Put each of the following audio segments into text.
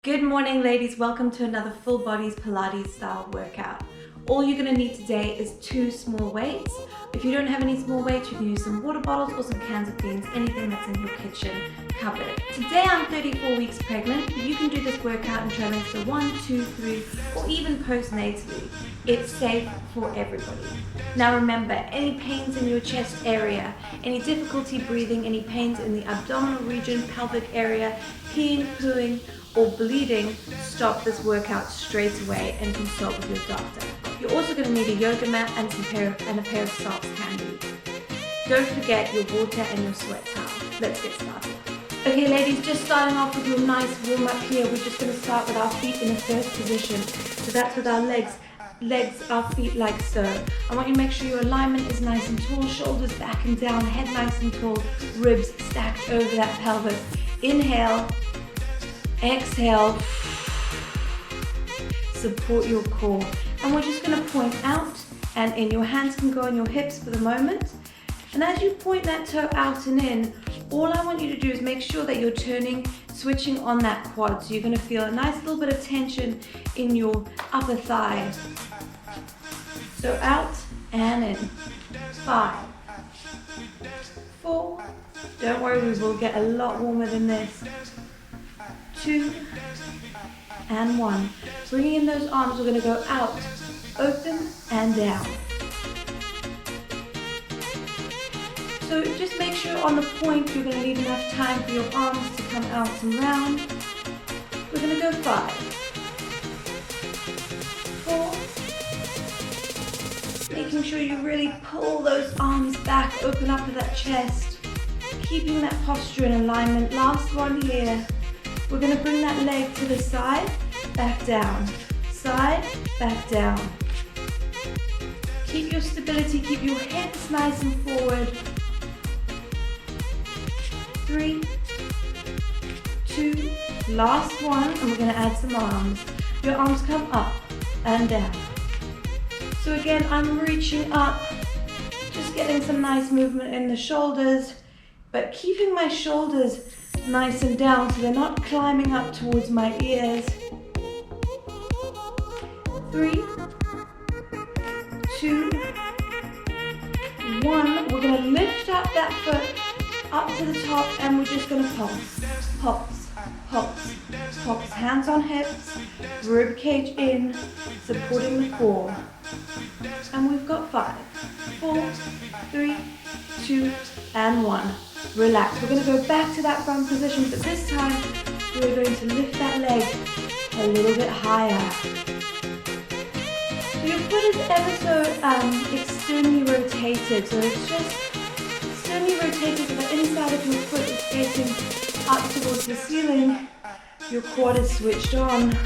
Good morning, ladies. Welcome to another full bodies Pilates style workout. All you're going to need today is 2 small weights. If you don't have any small weights, you can use some water bottles or some cans of beans, anything that's in your kitchen cupboard. Today I'm 34 weeks pregnant, but you can do this workout in trimester 1, 2, 3, or even postnatally. It's safe for everybody. Now remember, any pains in your chest area, any difficulty breathing, any pains in the abdominal region, pelvic area, peeing, pooing, or bleeding, stop this workout straight away and consult with your doctor. You're also going to need a yoga mat and a pair of socks handy. Don't forget your water and your sweat towel. Let's get started. Okay ladies, just starting off with your nice warm up here, we're just going to start with our feet in the first position. So that's with our legs, our feet like so. I want you to make sure your alignment is nice and tall, shoulders back and down, head nice and tall, ribs stacked over that pelvis. Inhale. Exhale, support your core. And we're just going to point out and in. Your hands can go on your hips for the moment. And as you point that toe out and in, all I want you to do is make sure that you're switching on that quad. So you're going to feel a nice little bit of tension in your upper thigh. So out and in. 5, 4, don't worry, we will get a lot warmer than this. 2 and 1. Bringing in those arms, we're going to go out, open and down. So just make sure on the point you're going to leave enough time for your arms to come out and round. We're going to go 5, 4. Making sure you really pull those arms back, open up to that chest. Keeping that posture in alignment. Last one here. We're going to bring that leg to the side, back down, side, back down. Keep your stability, keep your hips nice and forward. 3, 2, last one, and we're going to add some arms. Your arms come up and down. So again, I'm reaching up, just getting some nice movement in the shoulders, but keeping my shoulders nice and down so they're not climbing up towards my ears. 3, 2, 1. We're going to lift up that foot up to the top and we're just going to pulse, pulse, pulse, pulse. Hands on hips, rib cage in, supporting the core. And we've got 5, 4, 3, 2, and 1. Relax. We're going to go back to that front position, but this time we're going to lift that leg a little bit higher. So your foot is ever so externally rotated. So it's just externally rotated so the inside of your foot is facing up towards the ceiling. Your quad is switched on.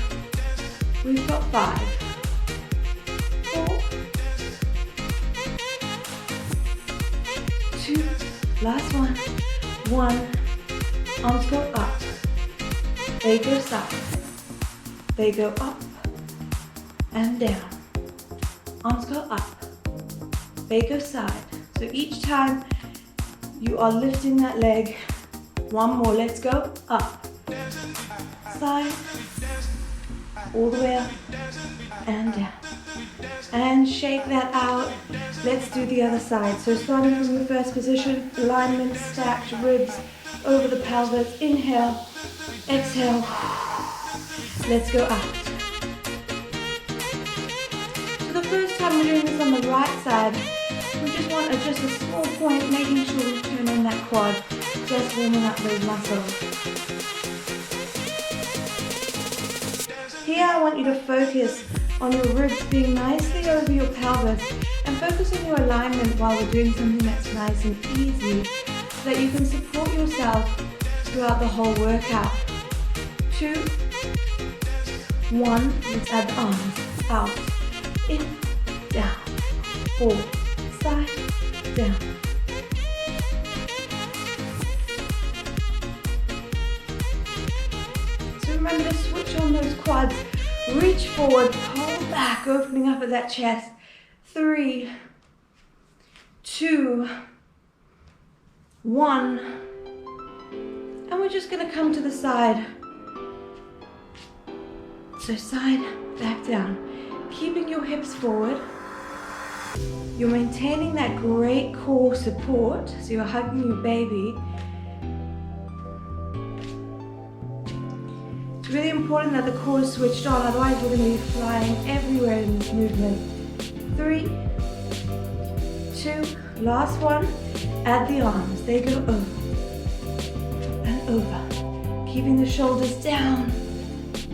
We've got 5, 4, 2, last one. 1. Arms go up. They go side. They go up and down. Arms go up. They go side. So each time you are lifting that leg. 1 more. Let's go. Up. Side. All the way up and down. And shake that out. Let's do the other side. So starting from the first position, alignment, stacked ribs over the pelvis. Inhale, exhale. Let's go out. So the first time we're doing this on the right side, we just want just a small point, making sure we turn on that quad, just warming up those muscles. Here I want you to focus on your ribs being nicely over your pelvis and focus on your alignment while we're doing something that's nice and easy so that you can support yourself throughout the whole workout. 2, 1, let's add the arms, out, in, down, 4, side, down. So remember to switch on those quads. Reach forward, pull back, opening up at that chest. 3, 2, 1. And we're just going to come to the side. So side, back down. Keeping your hips forward. You're maintaining that great core support, so you're hugging your baby. It's really important that the core is switched on, otherwise we're going to be flying everywhere in this movement. 3, 2, last one. Add the arms, they go over and over. Keeping the shoulders down.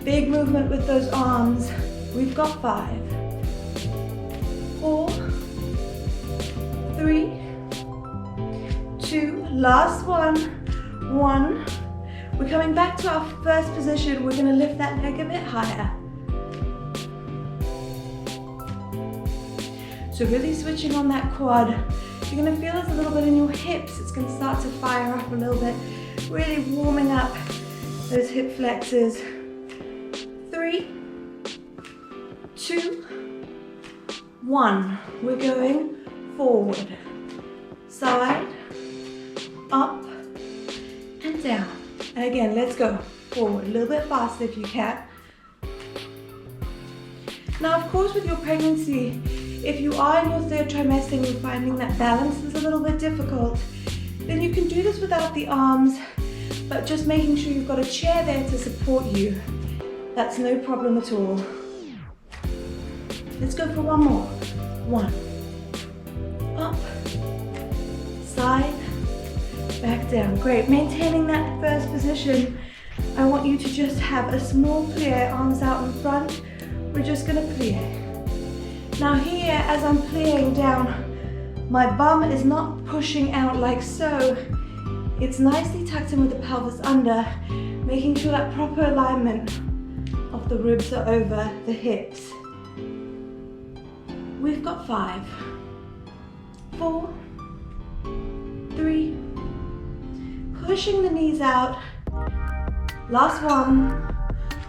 Big movement with those arms. We've got 5, 4, 3, 2, last one, 1. We're coming back to our first position. We're going to lift that leg a bit higher. So really switching on that quad. You're going to feel this a little bit in your hips. It's going to start to fire up a little bit. Really warming up those hip flexors. 3, 2, 1. We're going forward, side, up, and down. And again, let's go forward, a little bit faster if you can. Now, of course, with your pregnancy, if you are in your 3rd trimester and you're finding that balance is a little bit difficult, then you can do this without the arms, but just making sure you've got a chair there to support you. That's no problem at all. Let's go for one more. 1, up, side, back down. Great, maintaining that first position. I want you to just have a small plie, arms out in front. We're just gonna plie. Now here, as I'm plieing down, my bum is not pushing out like so. It's nicely tucked in with the pelvis under, making sure that proper alignment of the ribs are over the hips. We've got 5, 4, 3, pushing the knees out. Last one,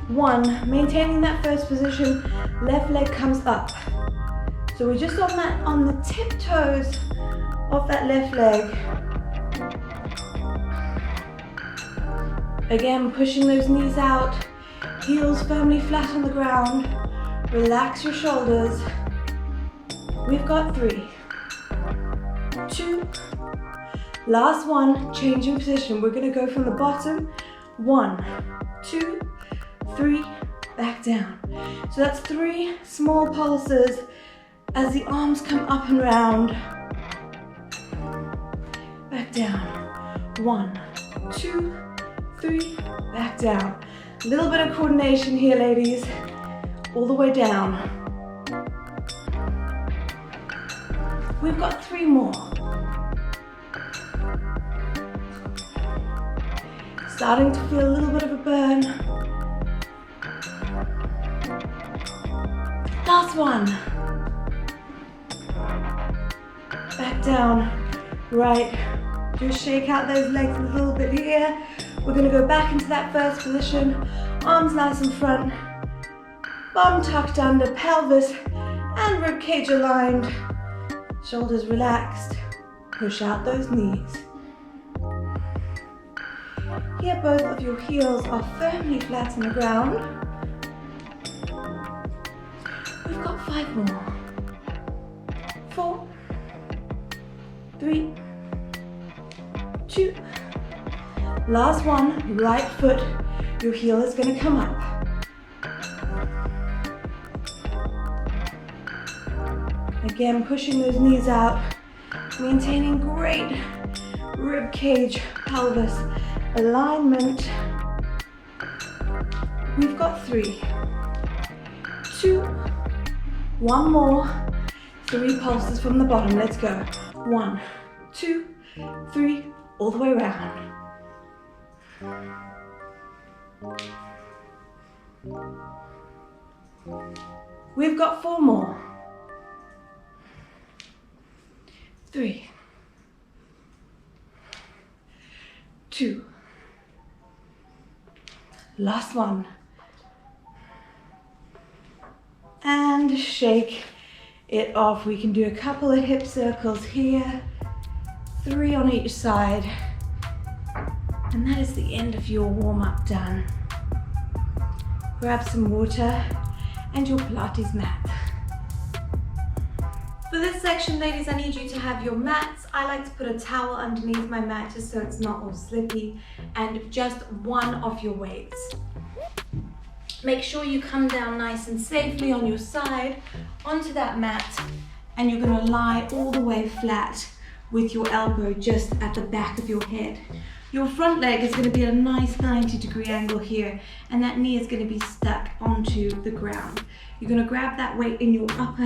1, maintaining that first position, left leg comes up. So we're just on the tiptoes of that left leg. Again, pushing those knees out, heels firmly flat on the ground. Relax your shoulders. We've got 3, 2, last one, changing position. We're going to go from the bottom. 1, 2, 3, back down. So that's 3 small pulses as the arms come up and round. Back down. 1, 2, 3, back down. A little bit of coordination here, ladies. All the way down. We've got 3 more. Starting to feel a little bit of a burn. Last one. Back down. Right. Just shake out those legs a little bit here. We're going to go back into that first position. Arms nice in front. Bum tucked under, pelvis and rib cage aligned. Shoulders relaxed. Push out those knees. Here, both of your heels are firmly flat on the ground. We've got 5 more. 4, 3, 2. Last one, right foot. Your heel is going to come up. Again, pushing those knees out, maintaining great rib cage, pelvis alignment. We've got 3, 2, 1 more. 3 pulses from the bottom. Let's go. 1, 2, 3, all the way around. We've got 4 more. 3, 2, last one, and shake it off. We can do a couple of hip circles here, 3 on each side, and that is the end of your warm-up done. grab some water and your Pilates mat. For this section, ladies, I need you to have your mats. I like to put a towel underneath my mat just so it's not all slippy, and just one of your weights. Make sure you come down nice and safely on your side onto that mat, and you're going to lie all the way flat with your elbow just at the back of your head. Your front leg is going to be at a nice 90-degree angle here, and that knee is going to be stuck onto the ground. You're going to grab that weight in your upper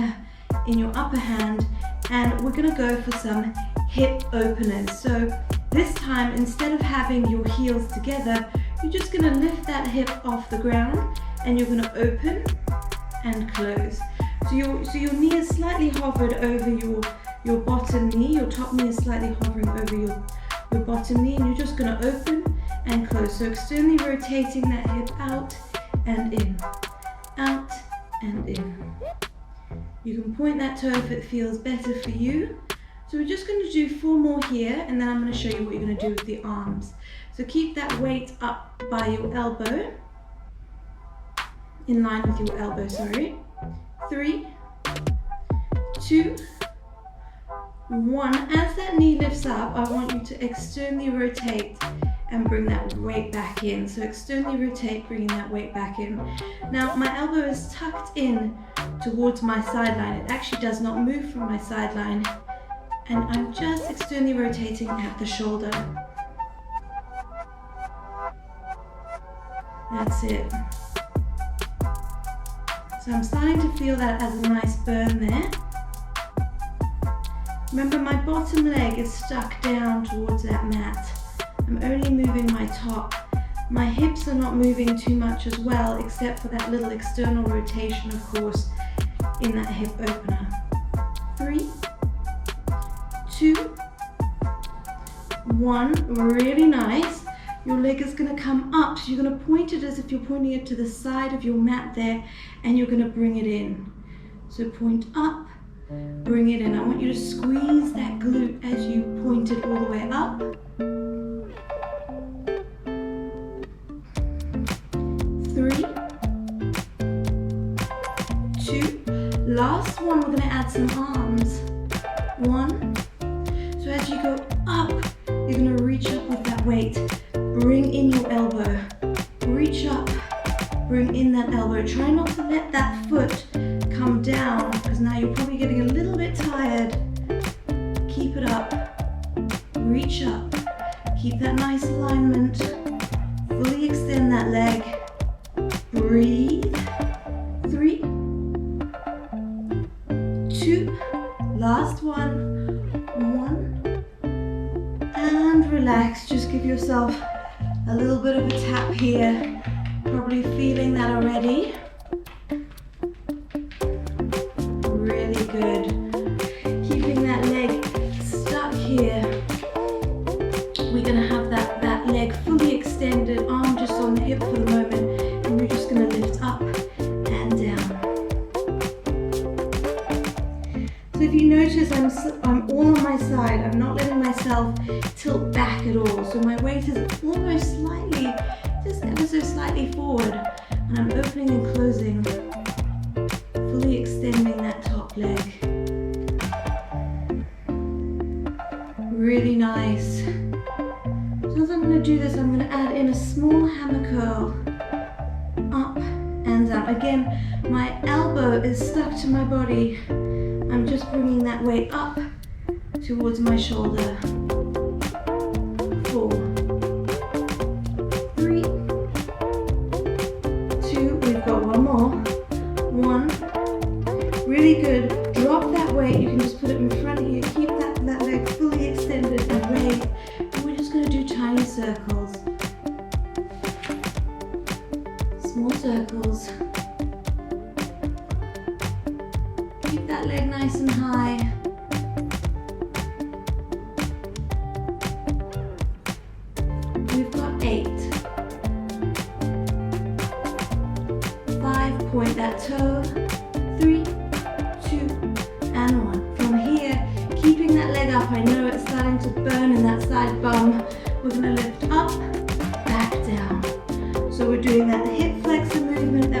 hand, and we're going to go for some hip openers. So this time, instead of having your heels together, you're just going to lift that hip off the ground, and you're going to open and close. So your knee is slightly hovered over your bottom knee. Your top knee is slightly hovering over your bottom knee, and you're just going to open and close. So externally rotating that hip out and in, out and in. You can point that toe if it feels better for you. So we're just going to do 4 more here, and then I'm going to show you what you're going to do with the arms. So keep that weight up by your elbow, in line with your elbow, sorry. 3, 2, 1. As that knee lifts up, I want you to externally rotate and bring that weight back in. So externally rotate, bringing that weight back in. Now my elbow is tucked in towards my sideline. It actually does not move from my sideline, and I'm just externally rotating at the shoulder. That's it. So I'm starting to feel that as a nice burn there. Remember, my bottom leg is stuck down towards that mat. I'm only moving my top. My hips are not moving too much as well, except for that little external rotation, of course, in that hip opener. 3, 2, 1. Really nice. Your leg is going to come up, so you're going to point it as if you're pointing it to the side of your mat there, and you're going to bring it in. So point up, bring it in. I want you to squeeze that glute as you point it all the way up. 3, 2. Last one, we're going to add some arms. 1. So as you go up, you're going to reach up with that weight. Bring in your elbow. Reach up. Bring in that elbow. Try not to let that foot come down, because now you're probably getting a little bit tired. Keep it up. Reach up. Keep that nice alignment. Fully extend that leg. Breathe. 3, 2. Last one. 1. And relax. Just give yourself a little bit of a tap here. Probably feeling that already. Really good. Keeping that leg stuck here. We're going to have that leg fully extended, arm just on the hip for the moment, and we're just going to lift up and down. So if you notice, I'm all on my side. I'm not letting myself tilt back at all. So my weight is almost slightly, just ever so slightly forward, and I'm opening and closing, fully extending that top leg. Really nice. So as I'm going to do this, I'm going to add in a small hammer curl, up and down. Again, my elbow is stuck to my body. I'm just bringing that weight up towards my shoulder. 4, 3, 2, we've got one more. 1, really good. Drop that weight, you can just put it in front of you. Keep that leg fully extended and raised. And we're just going to do tiny circles. Small circles. Keep that leg nice and high. We've got 8. 5, point that toe. 3, 2, and 1. From here, keeping that leg up, I know it's starting to burn in that side bum. We're going to lift up, back down. So we're doing that hip flexor movement,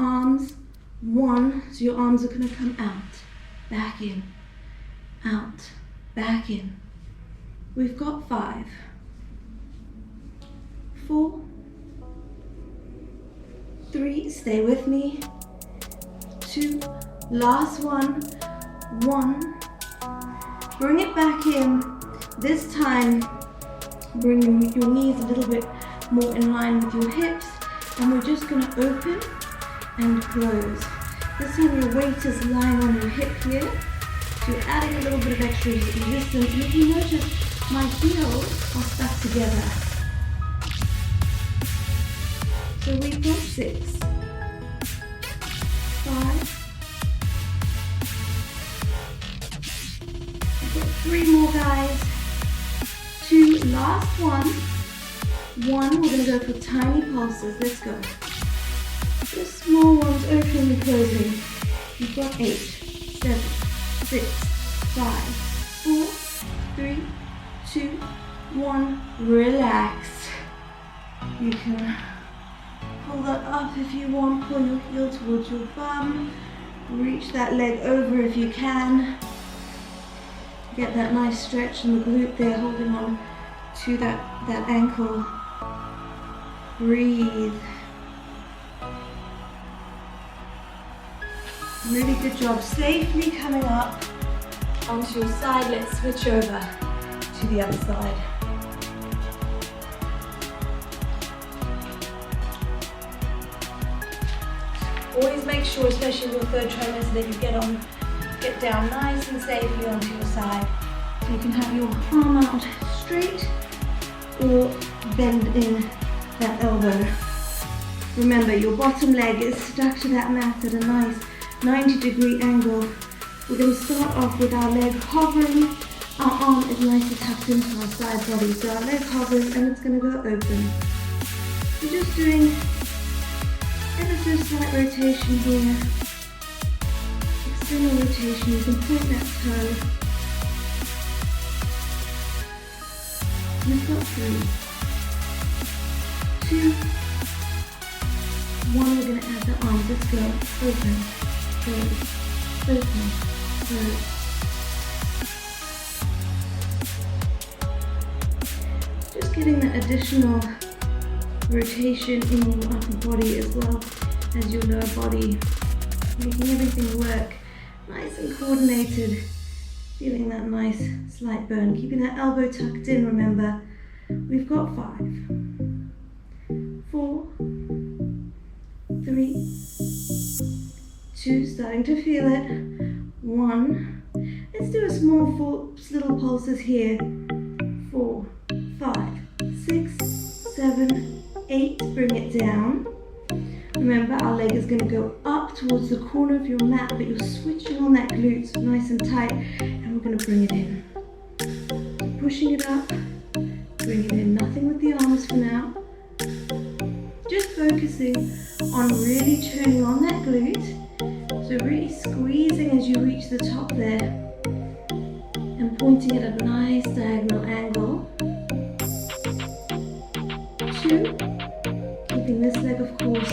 arms. 1, so your arms are going to come out, back in, out, back in. We've got 5, 4, 3, stay with me, 2, last one, 1, bring it back in. This time, bring your knees a little bit more in line with your hips, and we're just going to open and close. This time your weight is lying on your hip here, so you're adding a little bit of extra resistance, and if you notice, my heels are stuck together. So we've got 6, 5, we've got 3 more guys, 2, last one, 1, we're going to go for tiny pulses, let's go. Just small ones, opening and closing. You've got 8, 7, 6, 5, 4, 3, 2, 1, relax. You can pull that up if you want, pull your heel towards your bum, reach that leg over if you can. Get that nice stretch in the glute there, holding on to that ankle. Breathe. Really good job. Safely coming up onto your side. Let's switch over to the other side. Always make sure, especially in your 3rd trimester, that you get down nice and safely onto your side. So you can have your arm out straight or bend in that elbow. Remember, your bottom leg is stuck to that mat at a nice 90-degree angle. We're going to start off with our leg hovering. Our arm is nicely tucked into our side body. So our leg hovers and it's going to go open. We're just doing ever so slight rotation here. External rotation. You can point that toe. We've got 3, 2, 1. We're going to add the arms. Let's go. Open. Close, open, close. Just getting that additional rotation in your upper body as well as your lower body, making everything work nice and coordinated. Feeling that nice slight burn, keeping that elbow tucked in. Remember, we've got 5, 4, 3, 2, starting to feel it, 1, let's do a small 4 little pulses here, 4, 5, 6, 7, 8, bring it down. Remember, our leg is going to go up towards the corner of your mat, but you're switching on that glute so nice and tight, and we're going to bring it in. Pushing it up, bring it in, nothing with the arms for now. Just focusing on really turning on that glute. So really squeezing as you reach the top there and pointing at a nice diagonal angle. 2, keeping this leg of course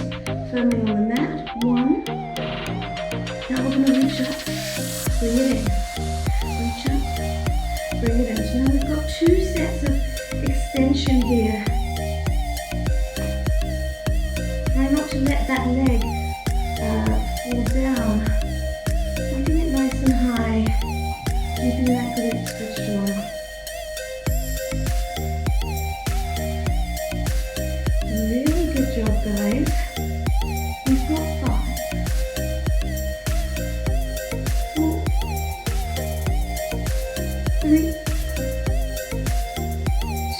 firmly on the mat. 1, now we're going to reach up, bring it in, reach up, bring it in. So now we've got 2 sets of extension here. Try not to let that leg fall down, keeping it nice and high, keeping that glute stretched on. Really good job, guys. We've got 5, 4, 3,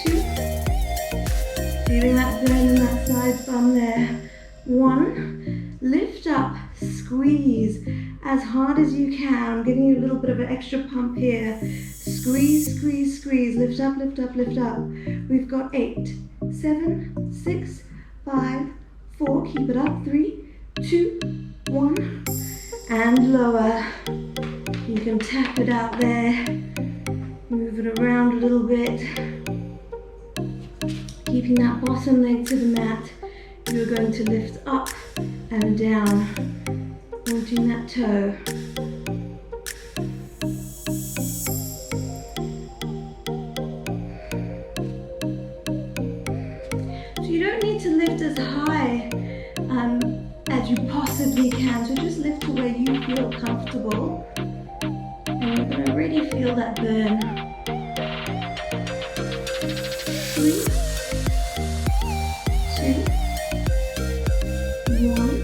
2, feeling that burn in that side bum there. 1, lift up, squeeze as hard as you can. I'm giving you a little bit of an extra pump here. Squeeze, squeeze, squeeze. Lift up, lift up, lift up. We've got 8, 7, 6, 5, 4. Keep it up. 3, 2, 1. And lower. You can tap it out there. Move it around a little bit. Keeping that bottom leg to the mat. You're going to lift up and down, pointing that toe. So you don't need to lift as high as you possibly can, so just lift to where you feel comfortable. And you're going to really feel that burn. 3, 2, 1.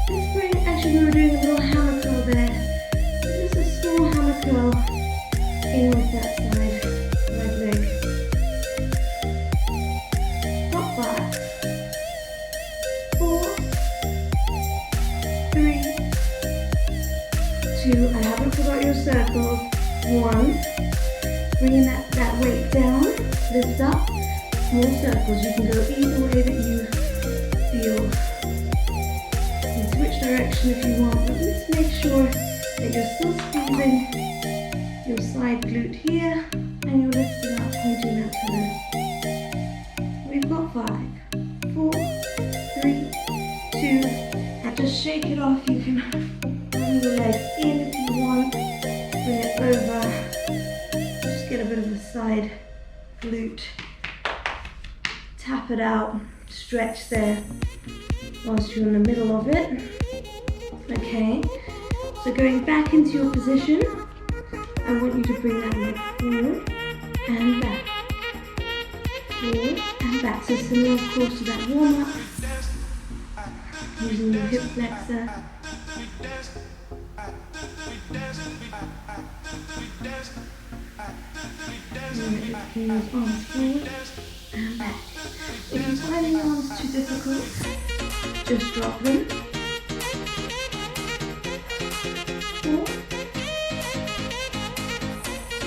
Let's bring, actually we were doing a little hammer curl there. Just a small hammer curl in with that side, right leg. Hop back. 4, 3, 2, I haven't forgot your circles. 1, bringing that weight down, lift up, small circles. You can go either way that you feel. You can switch direction if you want, but let's make sure that you're still squeezing your side glute here and you're lifting up, pointing that toe. We've got 5, 4, 3, 2, and just shake it off. You can bring your legs in if you want, bring it over, just get a bit of a side glute, tap it out, stretch there whilst you're in the middle of it. Okay, so going back into your position, I want you to bring that leg forward and back, forward and back. So similar of course to that warm up, using your hip flexor. Bring those arms forward and back. If you find the arms too difficult, just drop them. 4,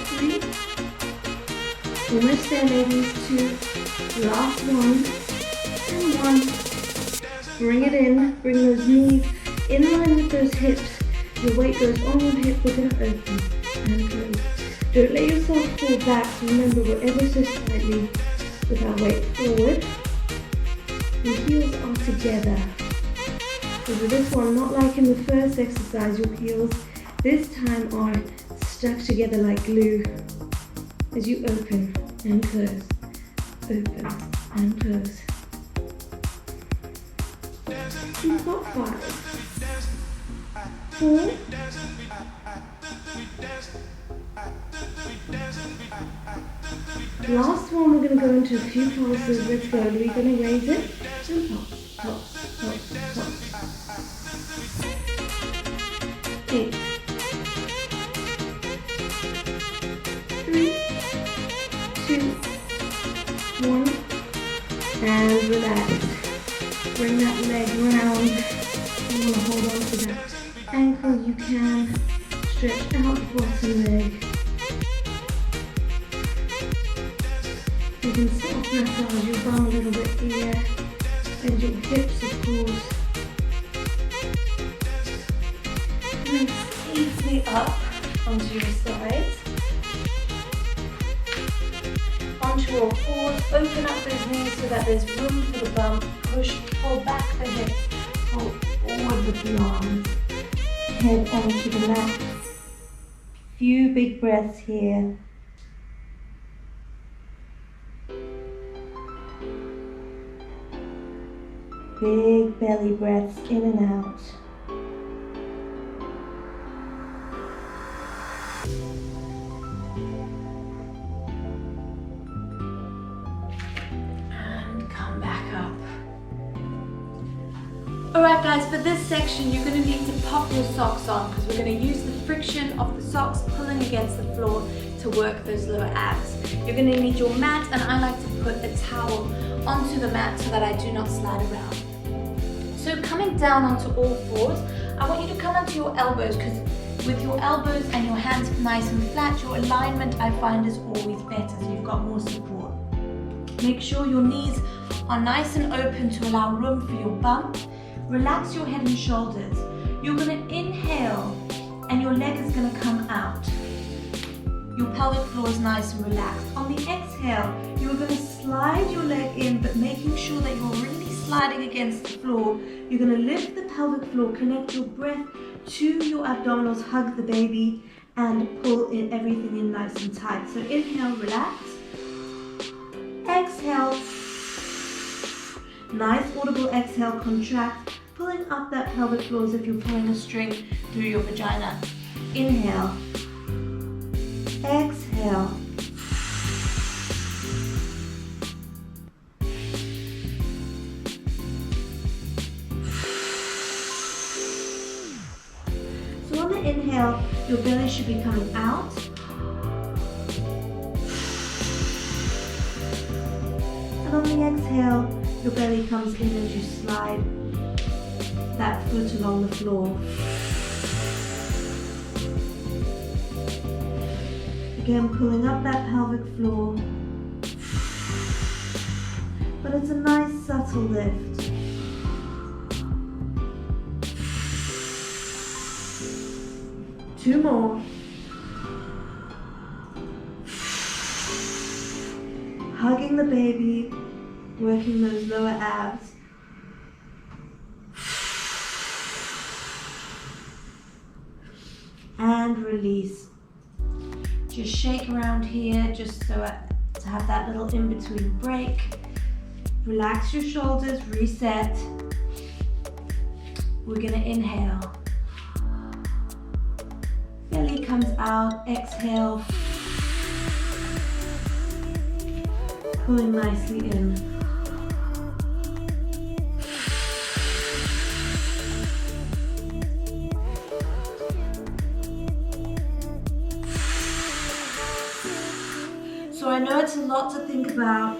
3, almost there ladies, 2, last one, and 1. Bring it in, bring those knees in line with those hips. Your weight goes on your hip, we're going to open and close. Don't let yourself fall back, so remember we're ever so slightly with our weight forward. Your heels are together. So with this one, not like in the first exercise, your heels this time are stuck together like glue as you open and close, open and close. You've got 5, 4, 'Last one, we're going to go into a few pulses. Let's go. We're going to raise it and pulse, pulse, pulse, pulse. 8, 3, 2, 1, and relax. Bring that leg round. You want to hold on to that ankle. You can stretch out the bottom leg. You can soft massage your bum a little bit here, and your hips of course. And easily up onto your sides. Onto all fours, open up those knees so that there's room for the bum. Push, pull back the hips, pull forward with the arms. Head onto the mat. Few big breaths here. Big belly breaths in and out. And come back up. Alright guys, for this section you're going to need to pop your socks on because we're going to use the friction of the socks pulling against the floor to work those lower abs. You're going to need your mat, and I like to put a towel onto the mat so that I do not slide around. So coming down onto all fours, I want you to come onto your elbows because with your elbows and your hands nice and flat, your alignment I find is always better, so you've got more support. Make sure your knees are nice and open to allow room for your bum. Relax your head and shoulders. You're going to inhale and your leg is going to come out. Your pelvic floor is nice and relaxed. On the exhale, you're going to slide your leg in, but making sure that you're really sliding against the floor, you're going to lift the pelvic floor, connect your breath to your abdominals, hug the baby, and pull everything in nice and tight. So inhale, relax. Exhale. Nice audible exhale, contract, pulling up that pelvic floor as if you're pulling a string through your vagina. Inhale. Exhale. So on the inhale, your belly should be coming out. And on the exhale, your belly comes in as you slide that foot along the floor. Again, pulling up that pelvic floor. But it's a nice subtle lift. Two more. Hugging the baby, working those lower abs. And release. Just shake around here just so to have that little in-between break. Relax your shoulders, reset. We're gonna inhale. Belly comes out, exhale. Pulling nicely in. So I know it's a lot to think about,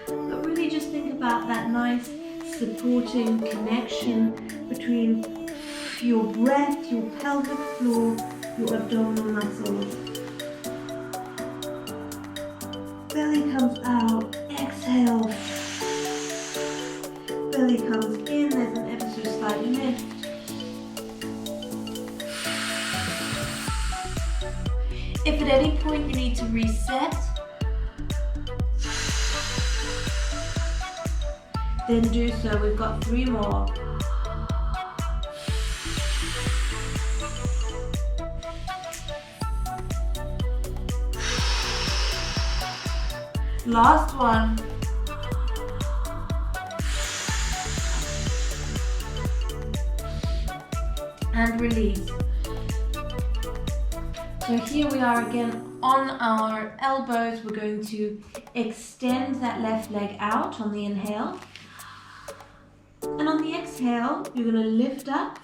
but really just think about that nice supporting connection between your breath, your pelvic floor, your abdominal muscles. Belly comes out, exhale. Belly comes in, there's an ever so slight lift. If at any point you need to reset, then do so. We've got 3 more. Last one. And release. So here we are again on our elbows. We're going to extend that left leg out on the inhale. And on the exhale, you're going to lift up.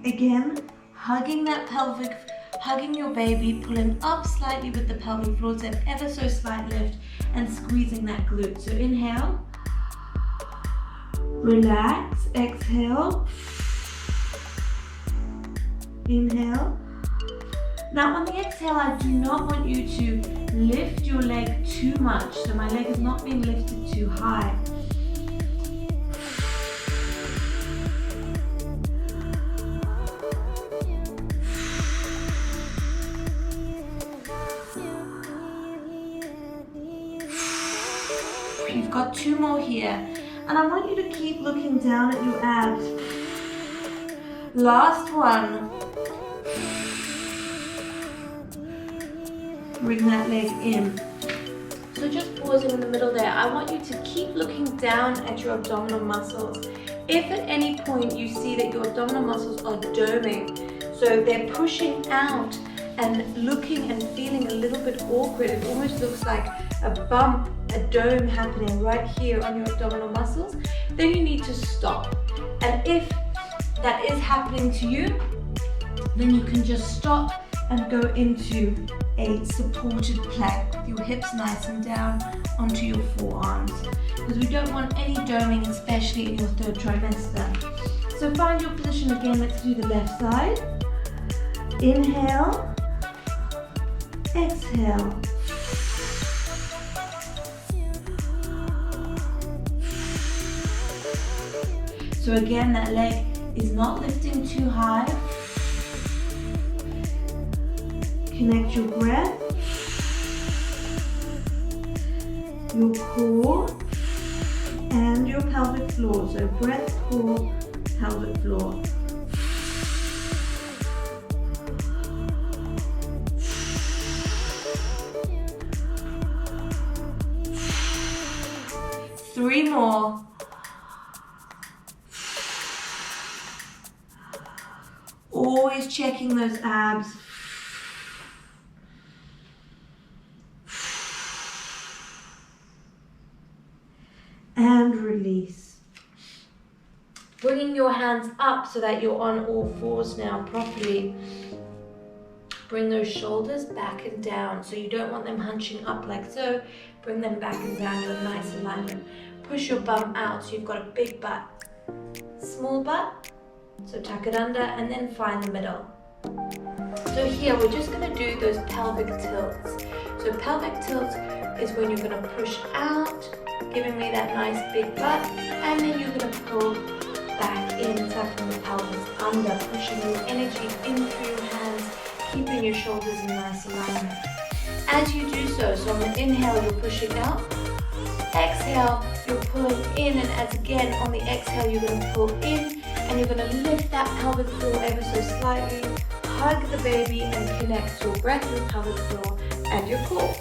Again, hugging that pelvic, hugging your baby, pulling up slightly with the pelvic floor to an ever so slight lift and squeezing that glute. So inhale, relax, exhale, inhale. Now on the exhale, I do not want you to lift your leg too much. So my leg is not being lifted too high. You've got 2 more here, and I want you to keep looking down at your abs. Last one. Bring that leg in. So just pausing in the middle there, I want you to keep looking down at your abdominal muscles. If at any point you see that your abdominal muscles are doming, so they're pushing out and looking and feeling a little bit awkward, it almost looks like a bump, a dome happening right here on your abdominal muscles, then you need to stop. And if that is happening to you, then you can just stop and go into a supported plank with your hips nice and down onto your forearms, because we don't want any doming, especially in your 3rd trimester. So find your position again. Let's do the left side. Inhale, exhale. So again, that leg is not lifting too high. Connect your breath. your core and your pelvic floor. So breath, core, pelvic floor. Three more. Always checking those abs. And release. Bringing your hands up so that you're on all fours now properly. Bring those shoulders back and down. So you don't want them hunching up like so. Bring them back and down in a nice alignment. Push your bum out so you've got a big butt. Small butt. So tuck it under and then find the middle. So here we're just going to do those pelvic tilts. So pelvic tilts is when you're going to push out, giving me that nice big butt, and then you're going to pull back in, tucking the pelvis under, pushing your energy in through your hands, keeping your shoulders in nice alignment. As you do so, on the inhale you're pushing out, exhale you're pulling in, and as again on the exhale you're going to pull in, and you're going to lift that pelvic floor ever so slightly, hug the baby and connect your breath with pelvic floor and your core.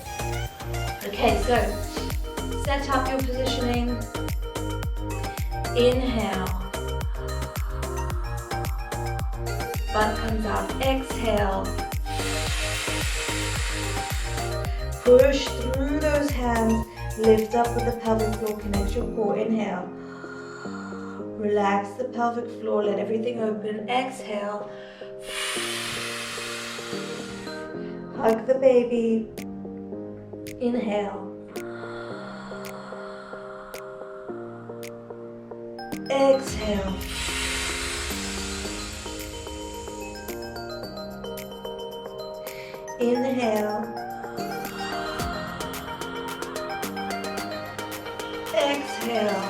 Okay, so set up your positioning. Inhale. Butt comes out. Exhale. Push through those hands. Lift up with the pelvic floor. Connect your core. Inhale. Relax the pelvic floor. Let everything open. Exhale. Hug the baby. Inhale. Exhale. Inhale. Exhale.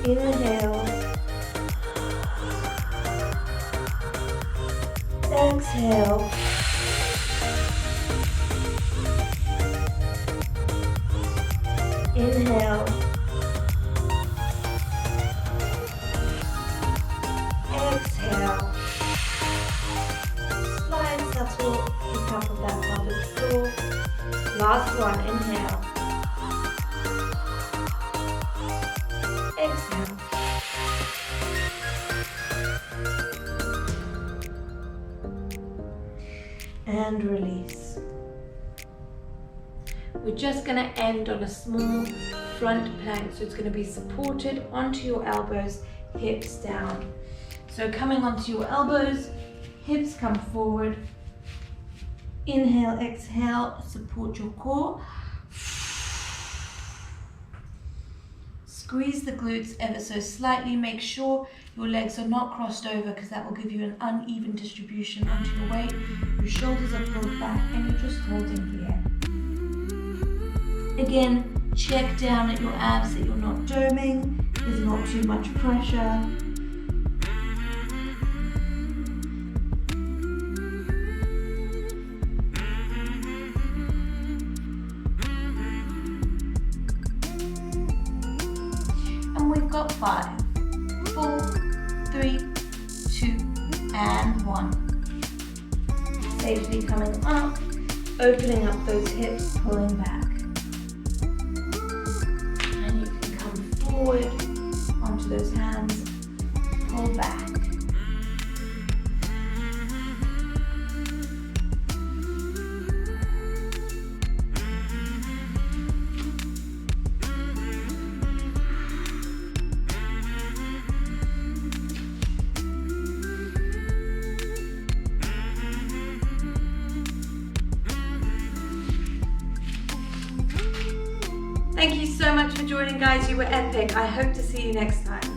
Inhale. Exhale. Inhale. Exhale. Slide subtle the top of that pelvic floor. Last one, inhale. Exhale. And release. We're just going to end on a small front plank, so it's going to be supported onto your elbows, hips down. So coming onto your elbows, hips come forward. Inhale, exhale, support your core. Squeeze the glutes ever so slightly. Make sure your legs are not crossed over because that will give you an uneven distribution onto your weight. Your shoulders are pulled back and you're just holding here. Again, check down at your abs that you're not doming. There's not too much pressure. And we've got 5, 4, 3, 2, and 1. Safely coming up, opening up those hips, pulling back. And you can come forward onto those hands, pull back. Thank you so much for joining, guys. You were epic. I hope to see you next time.